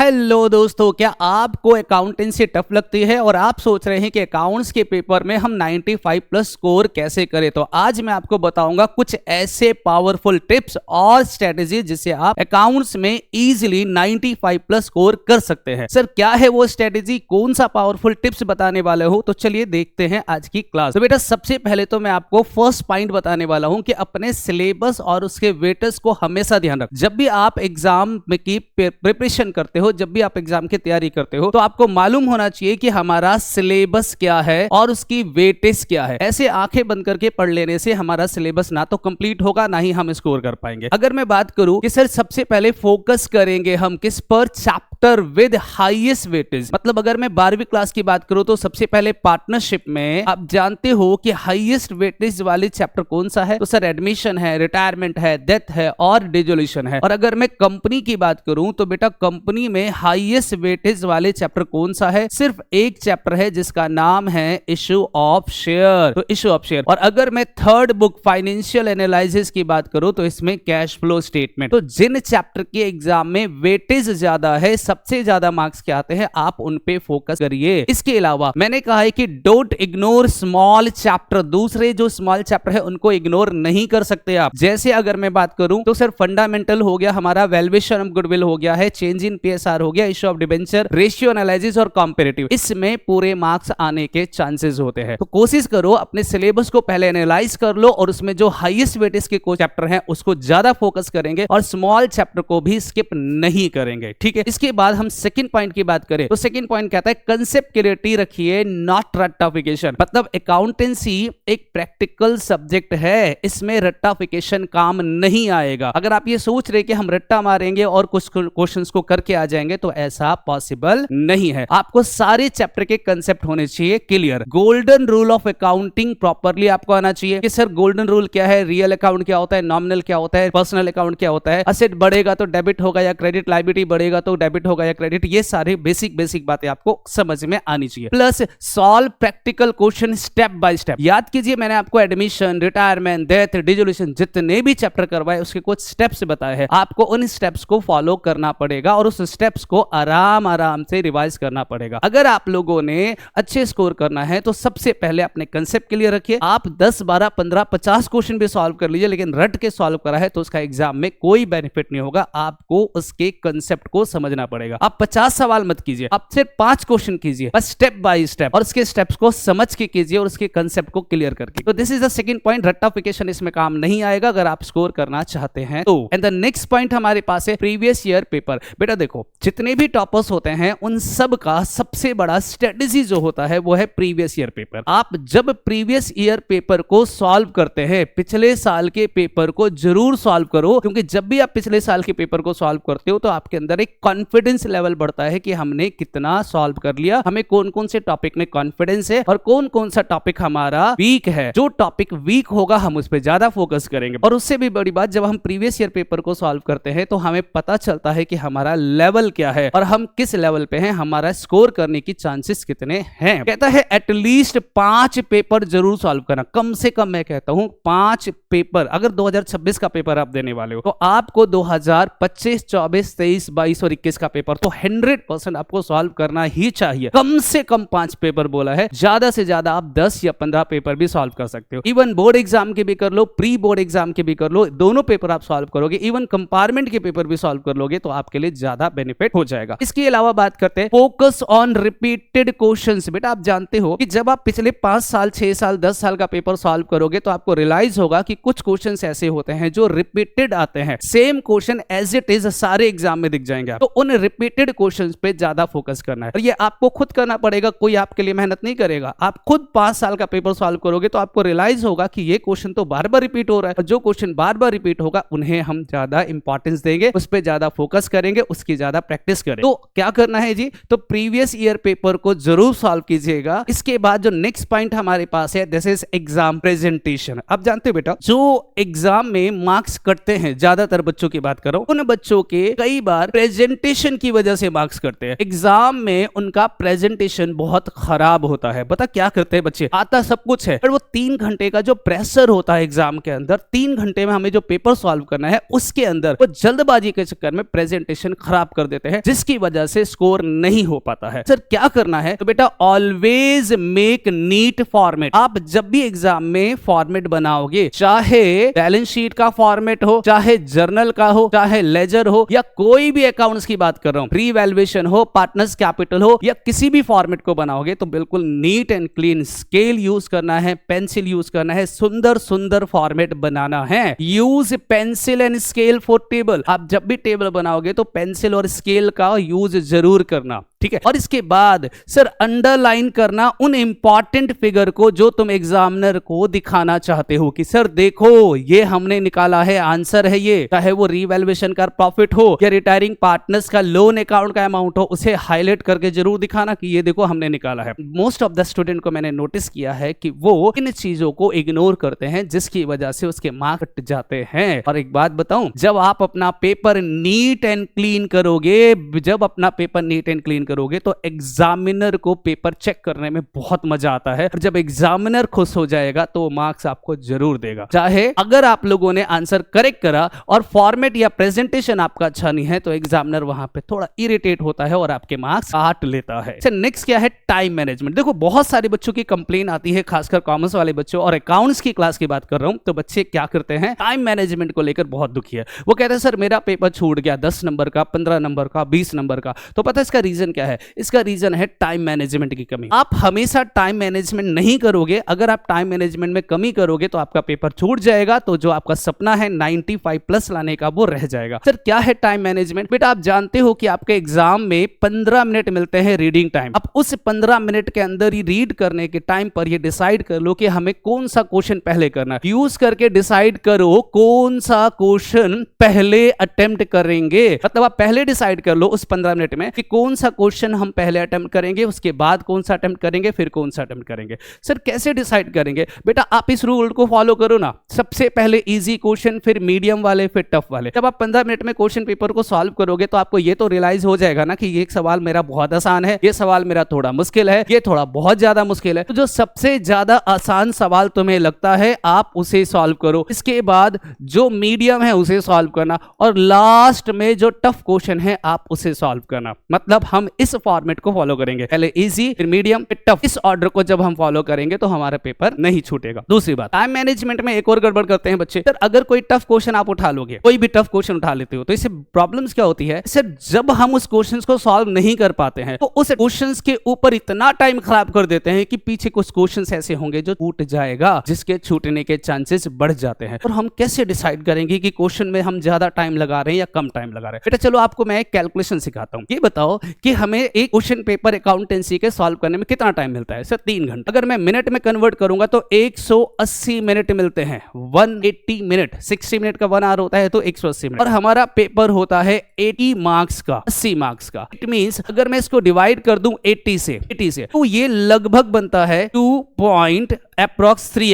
Hello दोस्तों, क्या आपको अकाउंटेंसी टफ लगती है और आप सोच रहे हैं कि अकाउंट्स के पेपर में हम 95 प्लस स्कोर कैसे करें? तो आज मैं आपको बताऊंगा कुछ ऐसे पावरफुल टिप्स और स्ट्रेटेजी जिससे आप अकाउंट्स में इजीली 95 प्लस स्कोर कर सकते हैं। सर क्या है वो स्ट्रेटेजी, कौन सा पावरफुल टिप्स बताने वाले हो? तो चलिए देखते हैं आज की क्लास। तो बेटा सबसे पहले तो मैं आपको फर्स्ट पॉइंट बताने वाला हूं कि अपने सिलेबस और उसके वेटेज को हमेशा ध्यान रख। जब भी आप एग्जाम में की प्रिपरेशन करते हो, जब भी आप एग्जाम की तैयारी करते हो, तो आपको मालूम होना चाहिए कि हमारा सिलेबस क्या है और उसकी वेटेज क्या है। ऐसे आंखें बंद करके पढ़ लेने से हमारा सिलेबस ना तो कंप्लीट होगा, ना ही हम स्कोर कर पाएंगे। अगर मैं बात करूं कि सर सबसे पहले फोकस करेंगे हम किस पर, चैप्टर विद हाईएस्ट वेटेज। मतलब अगर मैं 12वीं क्लास की बात करूं तो सबसे पहले पार्टनरशिप में आप जानते हो कि हाईएस्ट वेटेज वाले चैप्टर कौन सा है? तो सर एडमिशन है, रिटायरमेंट है, डेथ है और डिसोल्यूशन है। और अगर मैं कंपनी की बात करूं तो बेटा कंपनी में हाईएस्ट वेटेज वाले चैप्टर कौन सा है? सिर्फ एक चैप्टर है जिसका नाम है इशू ऑफ शेयर। तो इशू ऑफ शेयर। और अगर मैं थर्ड बुक फाइनेंशियल एनालिसिस की बात करूं तो इसमें कैश फ्लो स्टेटमेंट। तो जिन चैप्टर के एग्जाम में वेटेज ज्यादा है, सबसे ज्यादा मार्क्स के आते हैं, आप उन पे फोकस करिए। इसके अलावा मैंने कहा है कि डोंट इग्नोर स्मॉल चैप्टर। दूसरे जो स्मॉल चैप्टर है उनको इग्नोर नहीं कर सकते आप। जैसे अगर मैं बात करूं तो सर फंडामेंटल हो गया, हमारा वैल्यूएशन ऑफ गुडविल हो गया है, चेंज इन पीएसआर हो गया, issue of debenture, ratio analysis और कंपैरेटिव। इसमें पूरे मार्क्स आने के चांसेस होते हैं। तो कोशिश करो अपने सिलेबस को पहले एनालाइज कर लो और उसमें जो हाईएस्ट वेटेज के कोई चैप्टर हैं उसको ज्यादा फोकस करेंगे और स्मॉल चैप्टर को भी स्किप नहीं करेंगे। ठीक है। इसके बाद हम सेकंड पॉइंट की बात करें तो सेकंड पॉइंट कहता है कंसेप्ट क्लैरिटी रखिए, नॉट रट्टाफिकेशन। मतलब अकाउंटेंसी एक प्रैक्टिकल सब्जेक्ट है, इसमें रट्टाफिकेशन काम नहीं आएगा। अगर आप ये सोच रहे कि हम रट्टा मारेंगे और कुछ क्वेश्चंस को करके आ जाएंगे तो ऐसा पॉसिबल नहीं है। आपको सारे चैप्टर के कंसेप्ट होने चाहिए clear. Golden rule of accounting properly आपको आना चाहिए कि सर गोल्डन रूल क्या है, रियल अकाउंट क्या होता है, नॉमिनल क्या होता है, पर्सनल अकाउंट क्या होता है, असेट बढ़ेगा तो डेबिट होगा या क्रेडिट, लायबिलिटी बढ़ेगा तो डेबिट होगा या क्रेडिट। ये सारे बेसिक बातें आपको समझ में आनी चाहिए। Plus solve practical question step by step. याद कीजिए मैंने आपको एडमिशन, रिटायरमेंट, डेथ, डिसोल्यूशन जितने भी चैप्टर करवाए उसके कुछ स्टेप्स बताए हैं। आपको उन स्टेप्स को फॉलो करना पड़ेगा और उस स्टेप्स को आराम से रिवाइज करना पड़ेगा। अगर आप लोगों ने अच्छे स्कोर करना है तो सबसे पहले अपने कंसेप्ट क्लियर रखिए। आप 10, 12, 15, 50 क्वेश्चन भी सॉल्व कर लीजिए, लेकिन रट के सॉल्व करा है तो उसका एग्जाम में कोई बेनिफिट नहीं होगा। आपको उसके कंसेप्ट को समझना पड़ेगा। आप 50 सवाल मत कीजिए, आप सिर्फ 5 क्वेश्चन कीजिए, बस स्टेप बाय स्टेप, और उसके स्टेप्स को समझ के कीजिए और उसके कंसेप्ट को क्लियर करके। तो this is the second point. रट्टाफिकेशन इसमें काम नहीं आएगा अगर आप स्कोर करना चाहते हैं तो। एंड द नेक्स्ट पॉइंट हमारे पास है प्रीवियस ईयर पेपर। बेटा देखो जितने भी टॉपर्स होते हैं उन सब का सबसे बड़ा स्ट्रेटेजी जो होता है वो है प्रीवियस ईयर पेपर। आप जब प्रीवियस ईयर पेपर को सॉल्व करते हैं, पिछले साल के पेपर को जरूर सॉल्व करो, क्योंकि जब भी आप पिछले साल के पेपर को सॉल्व करते हो तो आपके अंदर एक कॉन्फिडेंस लेवल बढ़ता है कि हमने कितना सॉल्व कर लिया, हमें कौन कौन से टॉपिक में कॉन्फिडेंस है और कौन कौन सा टॉपिक हमारा वीक है। जो टॉपिक वीक होगा हम उस पर ज्यादा फोकस करेंगे। और उससे भी बड़ी बात, जब हम प्रीवियस ईयर पेपर को सॉल्व करते हैं तो हमें पता चलता है कि हमारा लेवल क्या है और हम किस लेवल पे हैं, हमारा स्कोर करने की चांसेस कितने हैं। कहता है एटलीस्ट 5 पेपर जरूर सॉल्व करना, कम से कम मैं कहता हूं 5 पेपर। अगर 2026 का पेपर आप देने वाले हो तो आपको 2025, 24, 23, 22 और 21 का पेपर तो 100% आपको सॉल्व करना ही चाहिए। कम से कम 5 पेपर बोला है, ज्यादा से ज्यादा आप 10 या 15 पेपर भी सॉल्व कर सकते हो। इवन बोर्ड एग्जाम के भी कर लो, प्री बोर्ड एग्जाम के भी कर लो, दोनों पेपर आप सॉल्व करोगे, इवन कंपार्टमेंट के पेपर भी सॉल्व कर लोगे तो आपके लिए ज्यादा बेनिफिट हो जाएगा। इसके अलावा बात करते हैं फोकस ऑन रिपीटेड क्वेश्चंस। बेटा आप जानते हो कि जब आप पिछले 5 साल, 6 साल, 10 साल का पेपर सॉल्व करोगे तो आपको रियलाइज होगा कि कुछ क्वेश्चंस ऐसे होते हैं जो रिपीटेड आते हैं। Same question as it is सारे एग्जाम में दिख जाएंगे। तो उन रिपीटेड क्वेश्चंस पे ज्यादा फोकस करना है और ये आपको खुद करना पड़ेगा, कोई आपके लिए मेहनत नहीं करेगा। आप खुद 5 साल का पेपर सॉल्व करोगे तो आपको रियलाइज होगा कि ये क्वेश्चन तो बार बार रिपीट हो रहा है और जो क्वेश्चन बार बार रिपीट होगा उन्हें हम ज्यादा इंपॉर्टेंस देंगे, उस पर ज्यादा फोकस करेंगे, उसकी ज्यादा प्रैक्टिस करेंगे। तो क्या करना है जी, तो प्रीवियस ईयर पेपर को जरूर सॉल्व कीजिएगा। इसके बाद जो नेक्स्ट पॉइंट हमारे पास है दिस इज एग्जाम प्रेजेंटेशन। आप जानते हो बेटा जो एग्जाम में मार्क्स कटते हैं, ज्यादातर बच्चों की बात कर रहा हूं, उन बच्चों के कई बार प्रेजेंटेशन की वजह से मार्क्स कटते हैं। एग्जाम में उनका प्रेजेंटेशन बहुत खराब होता है। पता क्या करते हैं बच्चे, आता सब कुछ है पर वो 3 घंटे का जो प्रेशर होता है एग्जाम के अंदर, 3 घंटे में हमें जो पेपर सॉल्व करना है उसके अंदर वो जल्दबाजी के चक्कर में प्रेजेंटेशन खराब कर देते देते हैं, जिसकी वजह से स्कोर नहीं हो पाता है। सर क्या करना है? तो बेटा ऑलवेज मेक नीट फॉर्मेट। आप जब भी एग्जाम में फॉर्मेट बनाओगे, चाहे बैलेंस शीट का फॉर्मेट हो, चाहे जर्नल का हो, चाहे लेजर हो, या कोई भी अकाउंट्स की बात कर रहा हूं, रीवैल्यूएशन हो, पार्टनर्स कैपिटल हो, या किसी भी फॉर्मेट को बनाओगे तो बिल्कुल neat and clean scale use करना है, पेंसिल यूज करना है, सुंदर सुंदर फॉर्मेट बनाना है। Use pencil and scale for table. आप जब भी टेबल बनाओगे तो पेंसिल और स्केल का यूज जरूर करना, ठीक है। और इसके बाद सर अंडरलाइन करना उन इंपॉर्टेंट फिगर को जो तुम एग्जामिनर को दिखाना चाहते हो कि सर देखो ये हमने निकाला है, आंसर है ये। चाहे वो रीवैल्यूएशन का प्रॉफिट हो या रिटायरिंग पार्टनर्स का लोन अकाउंट का अमाउंट हो, उसे हाईलाइट करके जरूर दिखाना कि ये देखो हमने निकाला है। मोस्ट ऑफ द स्टूडेंट को मैंने नोटिस किया है कि वो इन चीजों को इग्नोर करते हैं, जिसकी वजह से उसके मार्क्स कट जाते हैं। और एक बात बताऊं, जब आप अपना पेपर नीट एंड क्लीन करोगे, जब अपना पेपर नीट एंड क्लीन करोगे तो एग्जामिनर को पेपर चेक करने में बहुत मजा आता है। और जब एग्जामिनर खुश हो जाएगा तो मार्क्स आपको जरूर देगा। चाहे अगर आप लोगों ने आंसर करेक्ट करा और फॉर्मेट या प्रेजेंटेशन आपका अच्छा नहीं है तो एग्जामिनर वहां पे थोड़ा इरिटेट होता है और आपके मार्क्स काट लेता है। नेक्स्ट क्या है? Time management. देखो बहुत सारे बच्चों की कंप्लेन आती है, खासकर कॉमर्स वाले बच्चों और अकाउंट्स की क्लास की बात कर रहा हूं, तो बच्चे क्या करते हैं, टाइम मैनेजमेंट को लेकर बहुत दुखी है। वो कहते हैं सर मेरा पेपर छूट गया 10 नंबर का, 15 नंबर का, 20 नंबर का। तो पता है इसका रीजन क्या है? इसका रीजन है टाइम मैनेजमेंट की कमी। आप हमेशा टाइम मैनेजमेंट नहीं करोगे। अगर आप टाइम मैनेजमेंट में कमी करोगे तो आपका पेपर छूट जाएगा, तो जो आपका सपना है 95 प्लस लाने का वो रह जाएगा। सर क्या है टाइम मैनेजमेंट? बेटा आप जानते हो कि आपके एग्जाम में 15 मिनट मिलते हैं रीडिंग टाइम। अब उस 15 मिनट के अंदर ही रीड करने के टाइम पर ये डिसाइड कर लो कि हमें कौन सा क्वेश्चन पहले करना है। यूज करके डिसाइड करो कौन सा क्वेश्चन पहले अटेम्प्ट करेंगे। मतलब आप पहले डिसाइड कर लो उस 15 मिनट में कि कौन सा क्वेश्चन हम पहले अटेम्प्ट करेंगे, उसके बाद कौन सा अटेम्प्ट करेंगे, फिर कौन सा अटेम्प्ट करेंगे। सर कैसे डिसाइड करेंगे? बेटा आप इस रूल को फॉलो करो ना। सबसे पहले इजी क्वेश्चन, फिर मीडियम वाले, फिर टफ वाले। जब आप 15 मिनट में क्वेश्चन पेपर को सॉल्व करोगे तो आपको ये तो रियलाइज हो जाएगा ना कि ये सवाल मेरा बहुत आसान है, ये सवाल मेरा थोड़ा मुश्किल है, ये थोड़ा बहुत ज्यादा मुश्किल है। तो जो सबसे ज्यादा आसान सवाल तुम्हें लगता है आप उसे सॉल्व करो। इसके बाद जो मीडियम है उसे सॉल्व करना, और लास्ट में जो टफ क्वेश्चन है आप उसे सॉल्व करना। मतलब हम इस फॉर्मेट को फॉलो करेंगे, पहले इजी, फिर मीडियम, फिर टफ। इस ऑर्डर को जब हम फॉलो करेंगे तो हमारा पेपर नहीं छूटेगा। दूसरी बात, टाइम मैनेजमेंट में एक और गड़बड़ करते हैं बच्चे। सर अगर कोई टफ क्वेश्चन आप उठा लोगे, कोई भी टफ क्वेश्चन उठा लेते हो, तो इससे प्रॉब्लम्स क्या होती है? सर जब हम उस क्वेश्चन को सॉल्व नहीं कर पाते हैं तो उस क्वेश्चन के ऊपर इतना टाइम खराब कर देते हैं कि पीछे कुछ क्वेश्चन ऐसे होंगे जो छूट जाएगा, जिसके छूटने के चांसेस बढ़ जाते हैं। और हम कैसे डिसाइड करेंगे कि क्वेश्चन में हम ज्यादा टाइम लगा रहे हैं या कम टाइम लगा रहे हैं? बेटा चलो आपको मैं एक कैलकुलेशन सिखाता हूं। ये बताओ कि हमें एक क्वेश्चन पेपर अकाउंटेंसी के सॉल्व करने में कितना टाइम मिलता है? सर 3 घंटे। अगर मैं मिनट में कन्वर्ट करूंगा तो 180 मिनट मिलते हैं। 180 मिनट, 60 मिनट का 1 आवर होता है तो 180 मिनट। और हमारा पेपर होता है 80 मार्क्स का, 80 मार्क्स का। इट मींस अगर मैं इसको डिवाइड कर दूं 80 से तो ये लगभग बनता है 2.3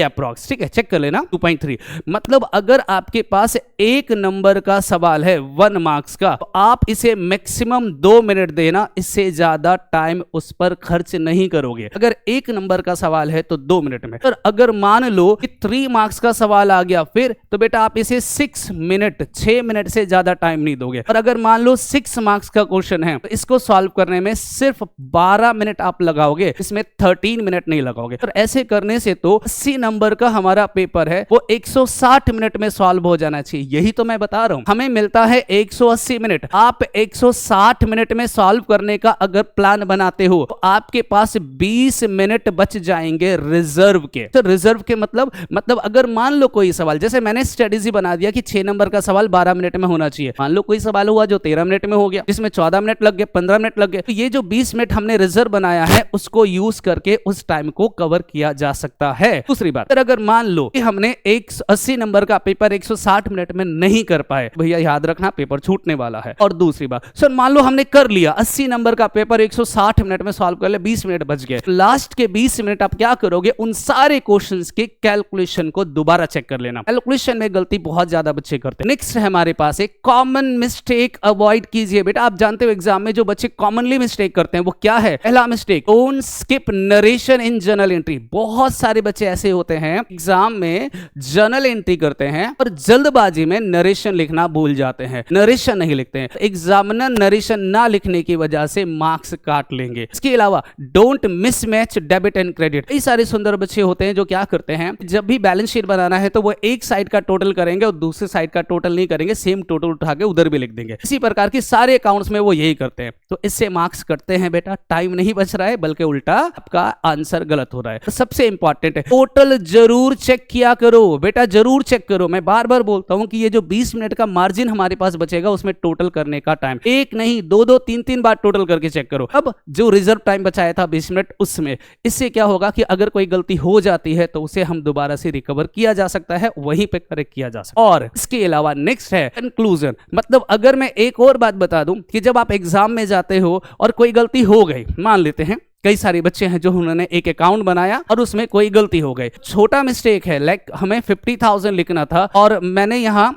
अप्रॉक्स। ठीक है, चेक कर लेना, 2.3। मतलब अगर आपके पास एक नंबर का सवाल है 1 मार्क्स का, तो आप इसे मैक्सिमम 2 मिनट देना, इससे ज्यादा टाइम उस पर खर्च नहीं करोगे। अगर एक नंबर का सवाल है तो 2 मिनट में। और अगर मान लो कि 3 मार्क्स का सवाल आ गया फिर, तो बेटा आप इसे 6 मिनट से ज्यादा टाइम नहीं दोगे। और अगर मान लो 6 मार्क्स का क्वेश्चन है तो इसको सॉल्व करने में सिर्फ 12 मिनट आप लगाओगे, इसमें 13 मिनट नहीं लगाओगे। और ऐसे करने से तो 80 नंबर का हमारा पेपर है वो 160 मिनट में सॉल्व हो जाना चाहिए। यही तो मैं बता रहा हूं, हमें मिलता है 180 मिनट। आप 160 मिनट में सॉल्व करने का अगर प्लान बनाते हो तो आपके पास 20 मिनट बच जाएंगे रिजर्व के। तो रिजर्व के मतलब अगर मान लो कोई सवाल, जैसे मैंने स्ट्रेटेजी बना दिया कि 6 नंबर का सवाल 12 मिनट में होना चाहिए। मान लो कोई सवाल हुआ जो 13 मिनट में हो गया, जिसमें 14 मिनट लग गए, 15 मिनट लग गए, तो ये जो 20 मिनट हमने रिजर्व बनाया है उसको यूज करके उस टाइम को कवर किया जा सकता है। दूसरी बात, अगर मान लो कि हमने 180 नंबर का पेपर 160 मिनट में नहीं कर पाए, भैया याद रखना पेपर छूटने वाला है। और दूसरी बात, सर मान लो हमने कर लिया 80 नंबर का पेपर 160 मिनट में सॉल्व कर लिया, 20 मिनट बच गए। लास्ट के 20 मिनट आप क्या करोगे? उन सारे क्वेश्चंस के कैलकुलेशन को दोबारा चेक कर लेना। कैलकुलेशन में गलती बहुत ज्यादा बच्चे करते हैं। नेक्स्ट है हमारे पास एक कॉमन मिस्टेक अवॉइड कीजिए। बेटा आप जानते हो एग्जाम में जो बच्चे कॉमनली मिस्टेक करते हैं वो क्या है? पहला mistake, don't skip narration in journal entry. बहुत सारे सारे बच्चे ऐसे होते हैं एग्जाम में जर्नल एंट्री करते हैं और जल्दबाजी में नरेशन लिखना भूल जाते हैं, नरेशन नहीं लिखते हैं। एग्जामिनर नरेशन ना लिखने की वजह से मार्क्स काट लेंगे। इसके अलावा don't mismatch debit and credit. कई सारे सुंदर बच्चे होते हैं जो क्या करते हैं, जब भी बैलेंस शीट बनाना है तो वो एक साइड का टोटल करेंगे और दूसरे साइड का टोटल नहीं करेंगे, सेम टोटल उठा के उधर भी लिख देंगे। इसी प्रकार की सारे अकाउंट्स में वो यही करते हैं, तो इससे मार्क्स कटते हैं बेटा। टाइम नहीं बच रहा है बल्कि उल्टा आपका आंसर गलत हो रहा है। तो सबसे इंपॉर्टेंट है टोटल जरूर चेक किया करो बेटा, जरूर चेक करो। मैं बार बार बोलता हूं कि ये जो 20 मिनट का मार्जिन हमारे पास बचेगा उसमें टोटल करने का टाइम एक नहीं दो दो तीन तीन बार टोटल करके चेक करो। अब जो रिजर्व टाइम बचाया था 20 मिनट, उसमें इससे क्या होगा कि अगर कोई गलती हो जाती है तो उसे हम दोबारा से रिकवर किया जा सकता है, वहीं पे करेक्ट किया जा सकता है। और इसके अलावा नेक्स्ट है कंक्लूजन। मतलब अगर मैं एक और बात बता दूं कि जब आप एग्जाम में जाते हो और कोई गलती हो गई, मान लेते हैं कई सारे बच्चे हैं जो उन्होंने एक अकाउंट बनाया और उसमें कोई गलती हो गई, छोटा मिस्टेक है, लाइक हमें 50,000 लिखना था और मैंने यहाँ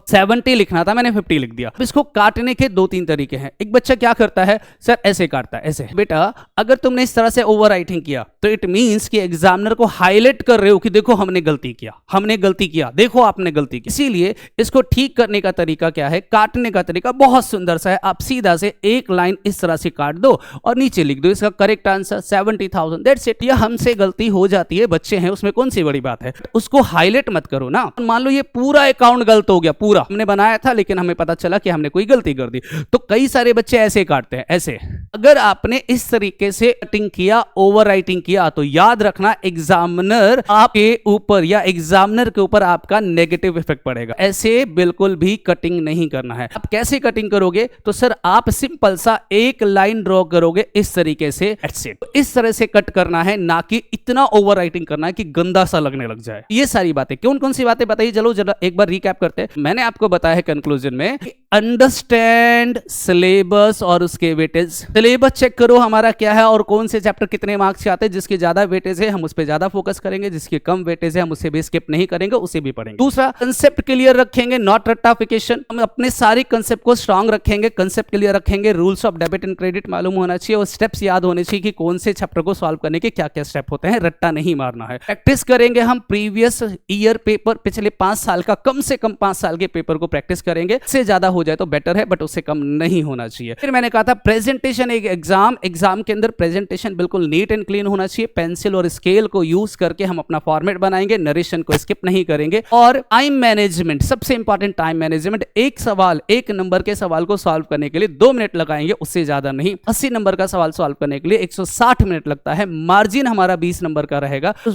70 लिखना था, मैंने 50 लिख दिया। इसको काटने के 2-3 तरीके हैं। एक बच्चा क्या करता है, सर ऐसे काटता है, ऐसे। बेटा अगर तुमने इस तरह से ओवर राइटिंग किया तो इट मीन्स कि एग्जामिनर को हाईलाइट कर रहे हो कि देखो हमने गलती किया, हमने गलती किया, देखो आपने गलती की। इसीलिए इसको ठीक करने का तरीका क्या है, काटने का तरीका बहुत सुंदर सा है। आप सीधा से एक लाइन इस तरह से काट दो और नीचे लिख दो इसका करेक्ट आंसर 70,000, दैट्स इट। या हमसे गलती हो जाती है, बच्चे हैं, उसमें कौन सी बड़ी बात है, उसको हाईलाइट मत करो ना। मान लो ये पूरा अकाउंट गलत हो गया, पूरा हमने बनाया था लेकिन हमें पता चला कि हमने कोई गलती कर दी, तो कई सारे बच्चे ऐसे काटते हैं, ऐसे। अगर आपने इस तरीके से कटिंग किया, ओवर राइटिंग किया, तो याद रखना एग्जामिनर आपके ऊपर या एग्जामिनर के ऊपर आपका नेगेटिव इफेक्ट पड़ेगा। ऐसे बिल्कुल भी कटिंग नहीं करना है। आप कैसे कटिंग करोगे, तो सर आप सिंपल सा एक लाइन ड्रॉ करोगे इस तरीके से, इस तरह से कट करना है, ना कि इतना ओवर राइटिंग करना है कि गंदा सा लगने लग जाए। ये सारी बातें, कौन कौन सी बातें बताइए, चलो जरा एक बार रिकैप करते हैं। मैंने आपको बताया है कंक्लूजन में, अंडरस्टैंड सिलेबस और उसके वेटेज। सिलेबस चेक करो हमारा क्या है और कौन से चैप्टर कितने मार्क्स के आते हैं। जिसके ज्यादा वेटेज है हम उस पर ज्यादा फोकस करेंगे, जिसके कम वेटेज है हम उसे भी स्किप नहीं करेंगे, उसे भी पढ़ेंगे। दूसरा, कंसेप्ट क्लियर रखेंगे, नॉट रट्टाफिकेशन। हम अपने सारे कंसेप्ट को स्ट्रांग रखेंगे, कंसेप्ट क्लियर रखेंगे, rules of debit and credit मालूम होना चाहिए और स्टेप्स याद होने चाहिए कि कौन से चैप्टर को सॉल्व करने के क्या क्या स्टेप होते हैं, रट्टा नहीं मारना है। प्रैक्टिस करेंगे हम प्रीवियस ईयर पेपर, पिछले 5 साल का, कम से कम 5 साल के पेपर को प्रैक्टिस करेंगे। इससे ज्यादा हो जाए तो बेटर है, बट उससे कम नहीं होना चाहिए। फिर मैंने कहा था प्रेजेंटेशन, एक एग्जाम के अंदर प्रेजेंटेशन बिल्कुल नीट एंड क्लीन होना चाहिए। पेंसिल और स्केल को यूज करके हम अपना फॉर्मेट बनाएंगे, नरेशन को स्किप नहीं करेंगे। और टाइम मैनेजमेंट, सबसे इंपॉर्टेंट टाइम मैनेजमेंट। एक सवाल, एक नंबर के सवाल को सॉल्व करने के लिए 2 मिनट लगाएंगे, उससे ज्यादा नहीं। 80 नंबर का सवाल सॉल्व करने के लिए 160 मिनट लगता है। मार्जिन हमारा 20 नंबर का रहेगा, तो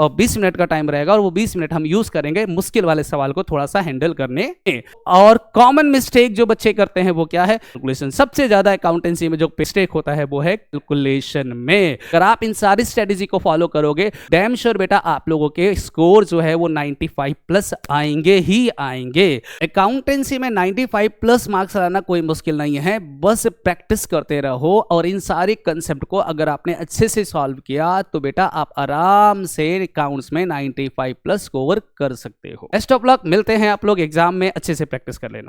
20 मिनट का टाइम रहेगा और वो 20 मिनट हम यूज करेंगे मुश्किल वाले सवाल को थोड़ा सा हैंडल करने में। और कॉमन मिस्टेक जो बच्चे करते हैं वो क्या है, कैलकुलेशन। सबसे ज्यादा अकाउंटेंसी में जो मिस्टेक होता है वो है कैलकुलेशन में। अगर आप इन सारी स्ट्रेटेजी को फॉलो करोगे, डैम श्योर बेटा आप लोगों के स्कोर जो है वो 95 प्लस आएंगे ही आएंगे। अकाउंटेंसी में 95 प्लस मार्क्स लाना कोई मुश्किल नहीं है, बस प्रैक्टिस करते रहो। और इन सारे कंसेप्ट को अगर आपने अच्छे से सॉल्व किया तो बेटा आप आराम से अकाउंट्स में 95 प्लस स्कोर कर सकते हो। बेस्ट ऑफ लक, मिलते हैं आप लोग एग्जाम में, अच्छे से प्रैक्टिस कर लेना।